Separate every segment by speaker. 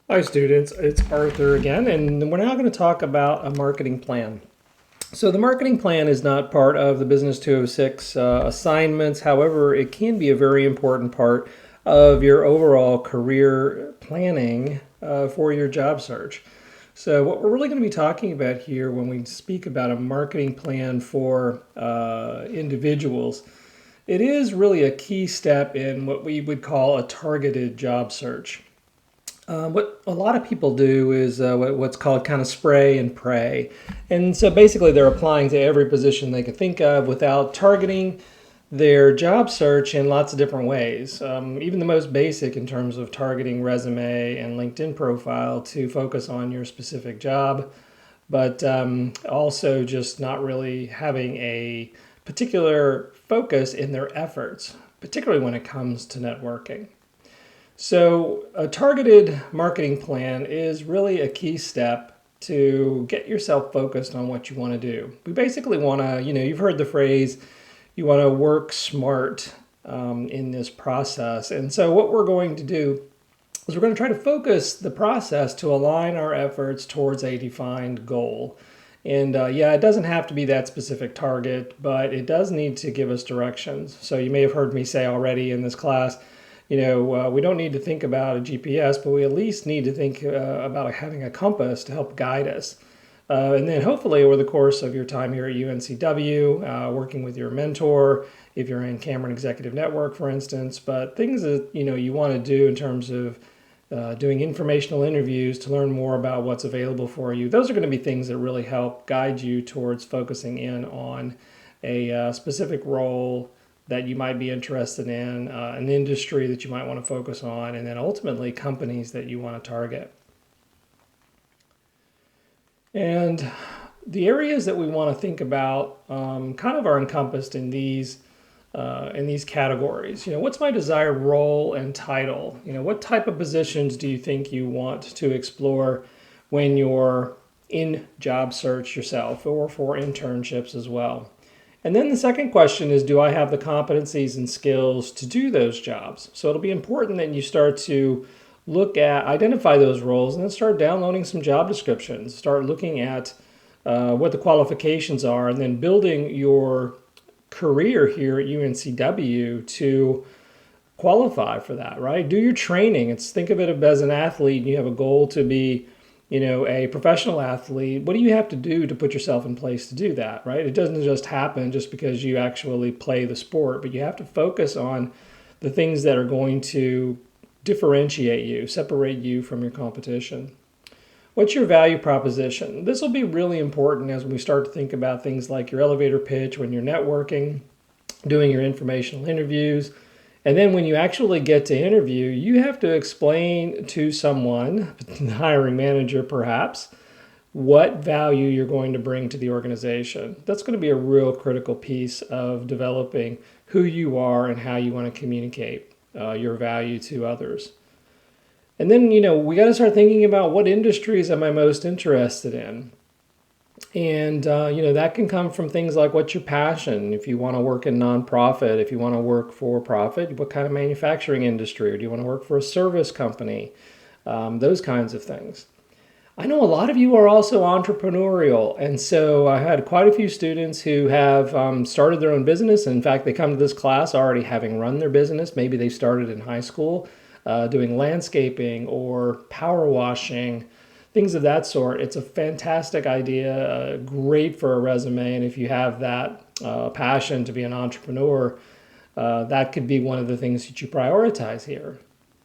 Speaker 1: Hi students, it's Arthur again, and we're now going to talk about a marketing plan. So the marketing plan is not part of the Business 206 assignments. However, it can be a very important part of your overall career planning for your job search. So what we're really going to be talking about here when we speak about a marketing plan for individuals, it is really a key step in what we would call a targeted job search. What a lot of people do is what's called kind of spray and pray. And so basically, they're applying to every position they could think of without targeting their job search in lots of different ways. Even the most basic in terms of targeting resume and LinkedIn profile to focus on your specific job, but also just not really having a particular focus in their efforts, particularly when it comes to networking. So, a targeted marketing plan is really a key step to get yourself focused on what you want to do. We basically want to, you've heard the phrase, you want to work smart in this process. And so, what we're going to do is we're going to try to focus the process to align our efforts towards a defined goal. And yeah, it doesn't have to be that specific target, but it does need to give us directions. So, you may have heard me say already in this class, we don't need to think about a GPS, but we at least need to think about having a compass to help guide us. And then hopefully over the course of your time here at UNCW, working with your mentor, if you're in Cameron Executive Network, for instance, but things that, you want to do in terms of doing informational interviews to learn more about what's available for you. Those are going to be things that really help guide you towards focusing in on a specific role that you might be interested in, an industry that you might want to focus on, and then ultimately companies that you want to target. And the areas that we want to think about kind of are encompassed in these categories. What's my desired role and title? What type of positions do you think you want to explore when you're in job search yourself or for internships as well? And then the second question is, do I have the competencies and skills to do those jobs? So it'll be important that you start to identify those roles, and then start downloading some job descriptions. Start looking at what the qualifications are, and then building your career here at UNCW to qualify for that, right? Do your training. Think of it as an athlete, and you have a goal to be a professional athlete. What do you have to do to put yourself in place to do that, right? It doesn't just happen just because you actually play the sport, but you have to focus on the things that are going to differentiate you, separate you from your competition. What's your value proposition? This will be really important as we start to think about things like your elevator pitch when you're networking, doing your informational interviews. And then when you actually get to interview, you have to explain to someone, the hiring manager perhaps, what value you're going to bring to the organization. That's going to be a real critical piece of developing who you are and how you want to communicate your value to others. And then, we got to start thinking about what industries am I most interested in. And, that can come from things like what's your passion? If you want to work in nonprofit, if you want to work for profit, what kind of manufacturing industry? Or do you want to work for a service company? Those kinds of things. I know a lot of you are also entrepreneurial. And so I had quite a few students who have started their own business. In fact, they come to this class already having run their business. Maybe they started in high school doing landscaping or power washing, things of that sort. It's a fantastic idea, great for a resume. And if you have that passion to be an entrepreneur, that could be one of the things that you prioritize here.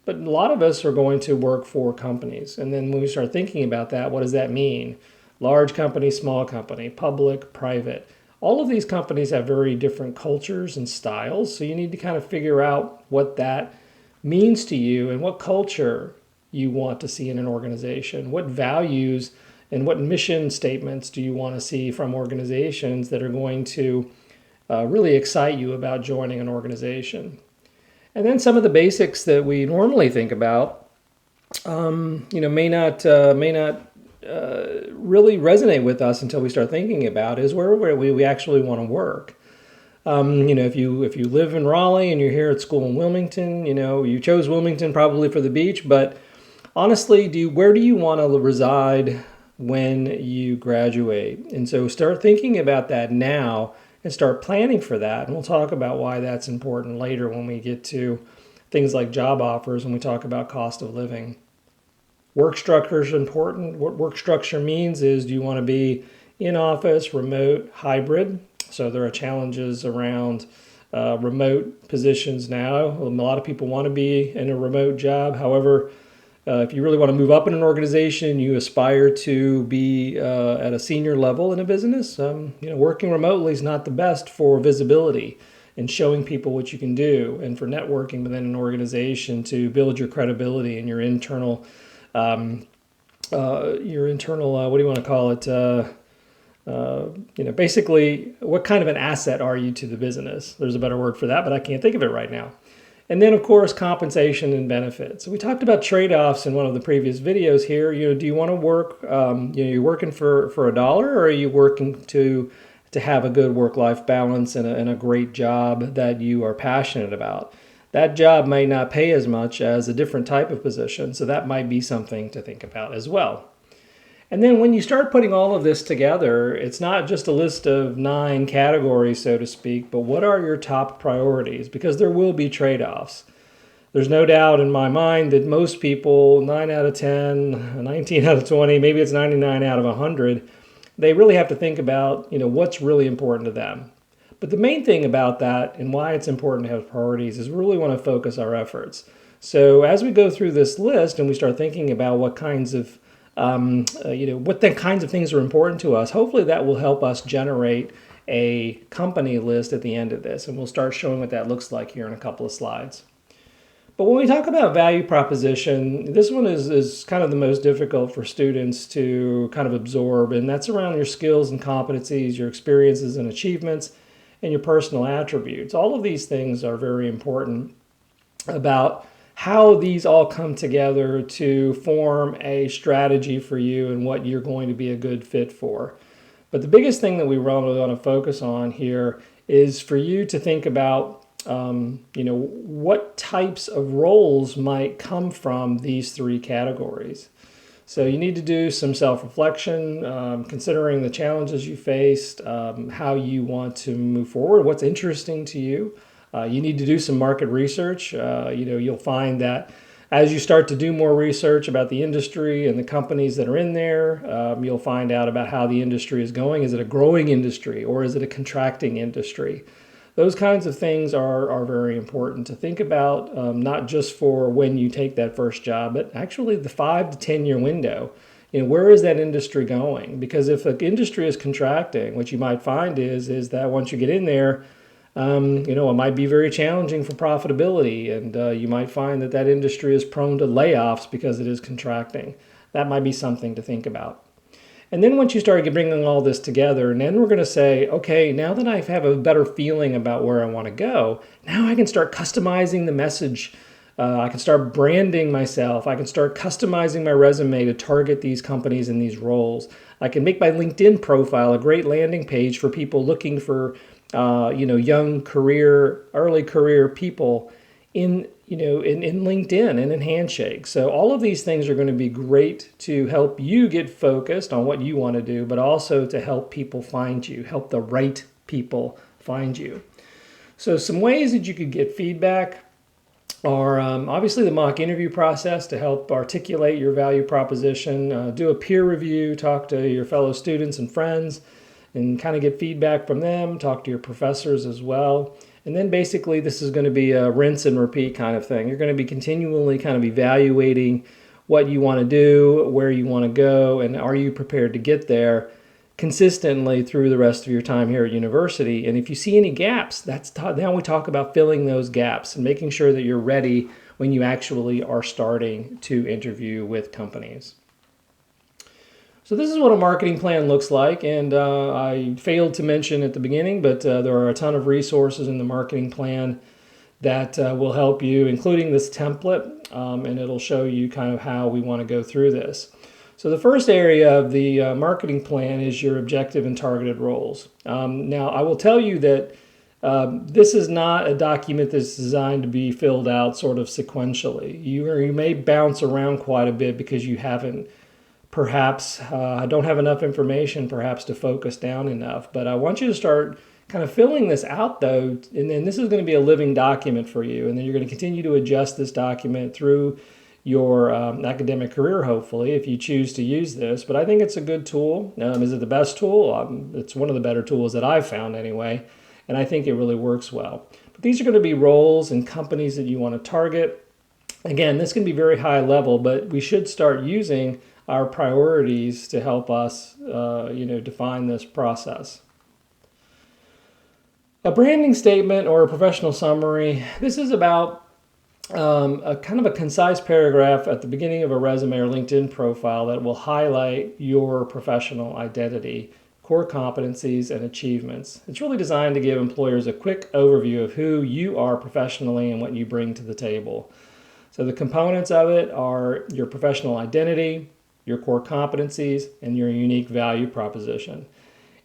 Speaker 1: But a lot of us are going to work for companies. And then when we start thinking about that, what does that mean? Large company, small company, public, private. All of these companies have very different cultures and styles. So you need to kind of figure out what that means to you and what culture you want to see in an organization. What values and what mission statements do you want to see from organizations that are going to really excite you about joining an organization? And then some of the basics that we normally think about, may not really resonate with us until we start thinking about is where we actually want to work. If you live in Raleigh and you're here at school in Wilmington, you chose Wilmington probably for the beach, but honestly, where do you want to reside when you graduate? And so start thinking about that now and start planning for that. And we'll talk about why that's important later when we get to things like job offers and we talk about cost of living. Work structure is important. What work structure means is, do you want to be in office, remote, hybrid? So there are challenges around remote positions now. A lot of people want to be in a remote job. However, if you really want to move up in an organization, you aspire to be at a senior level in a business, working remotely is not the best for visibility and showing people what you can do, and for networking within an organization to build your credibility and your internal, what do you want to call it? Basically, what kind of an asset are you to the business? There's a better word for that, but I can't think of it right now. And then, of course, compensation and benefits. So we talked about trade-offs in one of the previous videos here. Do you want to work, you're working for a dollar, or are you working to have a good work-life balance and a great job that you are passionate about? That job may not pay as much as a different type of position, so that might be something to think about as well. And then when you start putting all of this together, it's not just a list of 9 categories, so to speak, but what are your top priorities? Because there will be trade-offs. There's no doubt in my mind that most people, 9 out of 10, 19 out of 20, maybe it's 99 out of 100, they really have to think about, what's really important to them. But the main thing about that and why it's important to have priorities is we really want to focus our efforts. So as we go through this list and we start thinking about what kinds of things are important to us, hopefully that will help us generate a company list at the end of this. And we'll start showing what that looks like here in a couple of slides. But when we talk about value proposition, this one is kind of the most difficult for students to kind of absorb. And that's around your skills and competencies, your experiences and achievements, and your personal attributes. All of these things are very important about how these all come together to form a strategy for you and what you're going to be a good fit for. But the biggest thing that we really want to focus on here is for you to think about what types of roles might come from these 3 categories. So you need to do some self-reflection, considering the challenges you faced, how you want to move forward, what's interesting to you. You need to do some market research. You'll find that as you start to do more research about the industry and the companies that are in there, you'll find out about how the industry is going. Is it a growing industry or is it a contracting industry? Those kinds of things are very important to think about, not just for when you take that first job, but actually the 5 to 10 year window. Where is that industry going? Because if the industry is contracting, what you might find is that once you get in there, it might be very challenging for profitability, and you might find that industry is prone to layoffs because it is contracting. That might be something to think about. And then once you start bringing all this together, and then we're going to say, okay, now that I have a better feeling about where I want to go, now I can start customizing the message. I can start branding myself. I can start customizing my resume to target these companies and these roles. I can make my LinkedIn profile a great landing page for people looking for young early career people in LinkedIn and in Handshake. So all of these things are going to be great to help you get focused on what you want to do, but also to help people find you, help the right people find you. So some ways that you could get feedback are obviously the mock interview process to help articulate your value proposition, do a peer review, talk to your fellow students and friends, and kind of get feedback from them, talk to your professors as well. And then basically this is going to be a rinse and repeat kind of thing. You're going to be continually kind of evaluating what you want to do, where you want to go, and are you prepared to get there consistently through the rest of your time here at university. And if you see any gaps, now we talk about filling those gaps and making sure that you're ready when you actually are starting to interview with companies. So this is what a marketing plan looks like, and I failed to mention at the beginning, but there are a ton of resources in the marketing plan that will help you, including this template, and it'll show you kind of how we want to go through this. So the first area of the marketing plan is your objective and targeted roles. Now, I will tell you that This is not a document that's designed to be filled out sort of sequentially. You may bounce around quite a bit because you haven't perhaps don't have enough information perhaps to focus down enough. But I want you to start kind of filling this out though, and then this is going to be a living document for you, and then you're going to continue to adjust this document through your academic career, hopefully, if you choose to use this. But I think it's a good tool. Is it the best tool? It's one of the better tools that I've found anyway, and I think it really works well. But these are going to be roles and companies that you want to target. Again, this can be very high level, but we should start using our priorities to help us, define this process. A branding statement or a professional summary. This is about a kind of a concise paragraph at the beginning of a resume or LinkedIn profile that will highlight your professional identity, core competencies, and achievements. It's really designed to give employers a quick overview of who you are professionally and what you bring to the table. So the components of it are your professional identity, your core competencies, and your unique value proposition.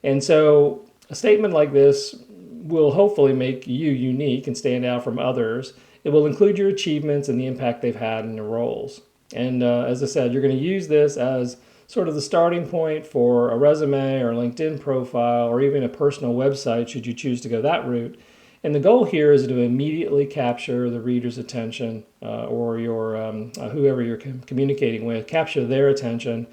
Speaker 1: And so a statement like this will hopefully make you unique and stand out from others. It will include your achievements and the impact they've had in your roles. And as I said, you're going to use this as sort of the starting point for a resume or LinkedIn profile or even a personal website should you choose to go that route. And the goal here is to immediately capture the reader's attention or your whoever you're communicating with, capture their attention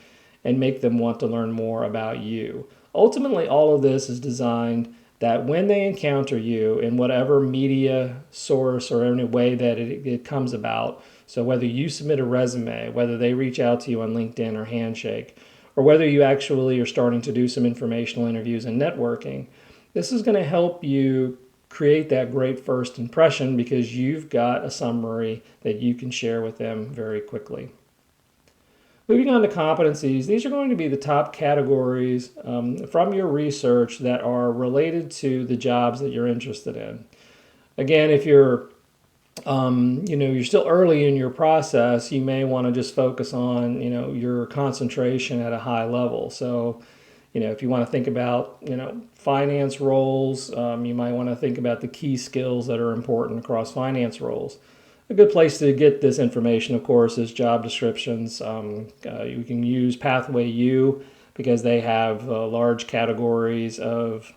Speaker 1: and make them want to learn more about you. Ultimately, all of this is designed that when they encounter you in whatever media source or any way that it comes about, so whether you submit a resume, whether they reach out to you on LinkedIn or Handshake, or whether you actually are starting to do some informational interviews and networking, this is going to help you create that great first impression because you've got a summary that you can share with them very quickly. Moving on to competencies, these are going to be the top categories from your research that are related to the jobs that you're interested in. Again, if you're you're still early in your process, you may want to just focus on, your concentration at a high level. So, if you want to think about, finance roles, you might want to think about the key skills that are important across finance roles. A good place to get this information, of course, is job descriptions. You can use Pathway U because they have large categories of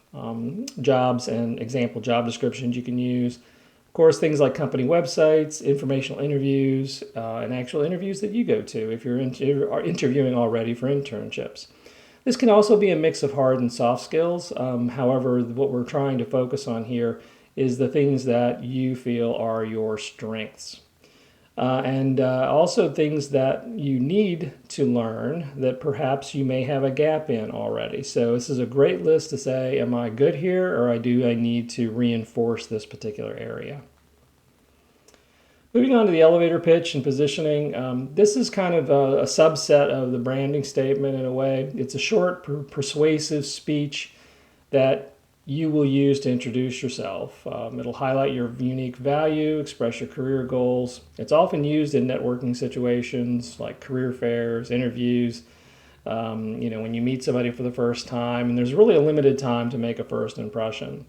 Speaker 1: jobs and example job descriptions you can use. Of course, things like company websites, informational interviews, and actual interviews that you go to if you're interviewing already for internships. This can also be a mix of hard and soft skills. However, what we're trying to focus on here is the things that you feel are your strengths. And also things that you need to learn that perhaps you may have a gap in already. So this is a great list to say, am I good here or do I need to reinforce this particular area? Moving on to the elevator pitch and positioning, this is kind of a subset of the branding statement in a way. It's a short, persuasive speech that you will use to introduce yourself. It'll highlight your unique value, express your career goals. It's often used in networking situations like career fairs, interviews, when you meet somebody for the first time, and there's really a limited time to make a first impression.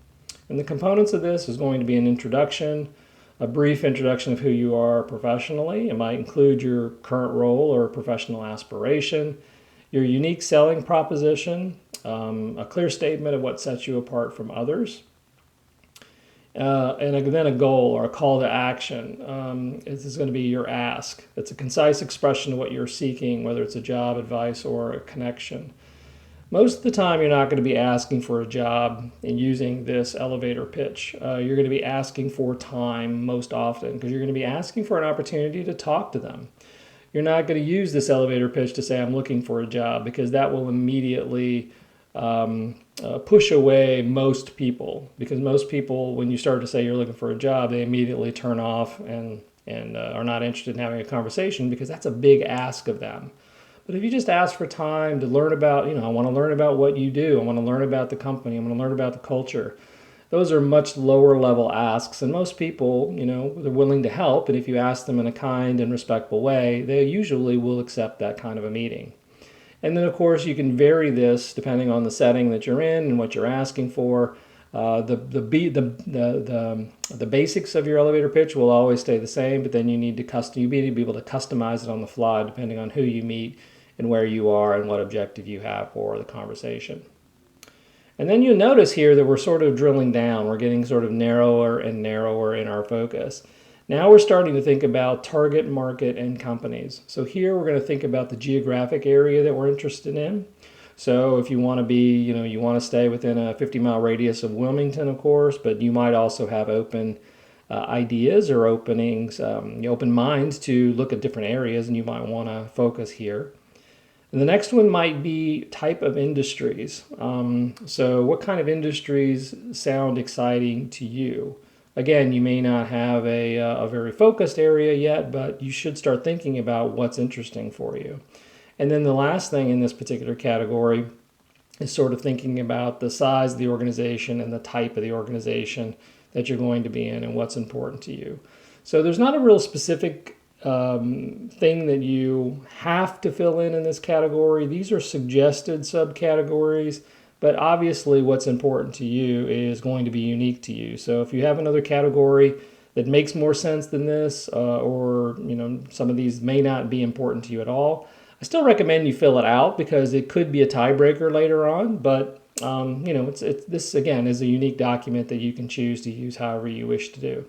Speaker 1: And the components of this is going to be an introduction, a brief introduction of who you are professionally. It might include your current role or professional aspiration, your unique selling proposition, a clear statement of what sets you apart from others, and then a goal or a call to action. This is going to be your ask. It's a concise expression of what you're seeking, whether it's a job, advice, or a connection. Most of the time, you're not going to be asking for a job and using this elevator pitch. You're going to be asking for time most often because you're going to be asking for an opportunity to talk to them. You're not going to use this elevator pitch to say, I'm looking for a job, because that will immediately push away most people. Because most people, when you start to say you're looking for a job, they immediately turn off and are not interested in having a conversation because that's a big ask of them. But if you just ask for time to learn about, I want to learn about what you do. I want to learn about the company. I want to learn about the culture. Those are much lower level asks, and most people, they're willing to help, and if you ask them in a kind and respectful way, they usually will accept that kind of a meeting. And then, of course, you can vary this depending on the setting that you're in and what you're asking for. The basics of your elevator pitch will always stay the same, but then you need to be able to customize it on the fly depending on who you meet and where you are and what objective you have for the conversation. And then you'll notice here that we're sort of drilling down. We're getting sort of narrower and narrower in our focus. Now we're starting to think about target market and companies. So here we're going to think about the geographic area that we're interested in. So if you want to be, you want to stay within a 50-mile radius of Wilmington, of course, but you might also have open ideas or openings, open minds to look at different areas, and you might want to focus here. And the next one might be type of industries. So what kind of industries sound exciting to you? Again, you may not have a very focused area yet, but you should start thinking about what's interesting for you. And then the last thing in this particular category is sort of thinking about the size of the organization and the type of the organization that you're going to be in and what's important to you. So there's not a real specific thing that you have to fill in this category. These are suggested subcategories, but obviously what's important to you is going to be unique to you. So if you have another category that makes more sense than this, or some of these may not be important to you at all, I still recommend you fill it out because it could be a tiebreaker later on. But this again is a unique document that you can choose to use however you wish to do.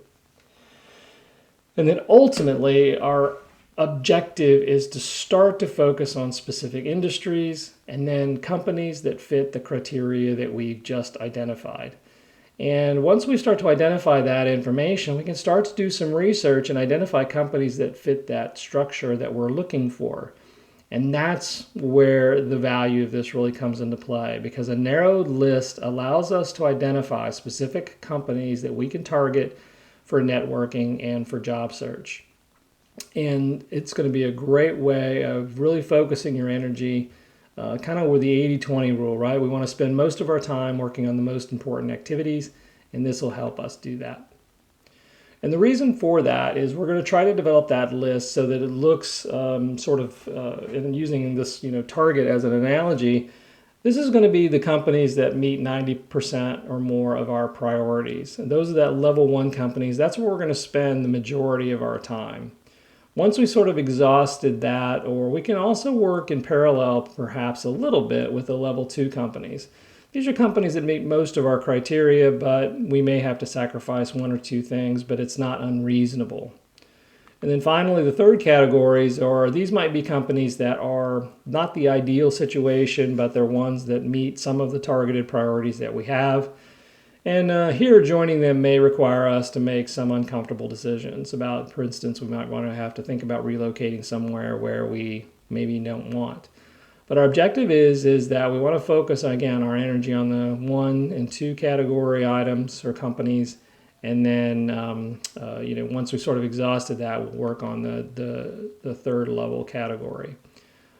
Speaker 1: And then ultimately, our objective is to start to focus on specific industries and then companies that fit the criteria that we just identified. And once we start to identify that information, we can start to do some research and identify companies that fit that structure that we're looking for. And that's where the value of this really comes into play, because a narrowed list allows us to identify specific companies that we can target for networking and for job search. And it's going to be a great way of really focusing your energy, kind of with the 80-20 rule, right? We want to spend most of our time working on the most important activities, and this will help us do that. And the reason for that is we're going to try to develop that list so that it looks and using this target as an analogy, this is going to be the companies that meet 90% or more of our priorities. And those are that level 1 companies. That's where we're going to spend the majority of our time. Once we sort of exhausted that, or we can also work in parallel perhaps a little bit with the level 2 companies. These are companies that meet most of our criteria, but we may have to sacrifice one or two things, but it's not unreasonable. And then finally, the third categories are, these might be companies that are not the ideal situation, but they're ones that meet some of the targeted priorities that we have. And here, joining them may require us to make some uncomfortable decisions about, for instance, we might want to have to think about relocating somewhere where we maybe don't want. But our objective is that we want to focus, again, our energy on the 1 and 2 category items or companies. And then, once we sort of exhausted that, we'll work on the third level category.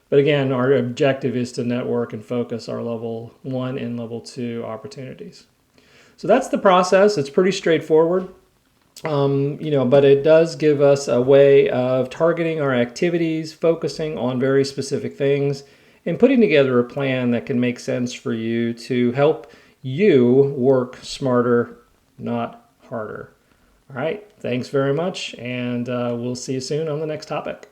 Speaker 1: But again, our objective is to network and focus our level 1 and level 2 opportunities. So that's the process. It's pretty straightforward, but it does give us a way of targeting our activities, focusing on very specific things, and putting together a plan that can make sense for you to help you work smarter, not harder. All right, thanks very much, and we'll see you soon on the next topic.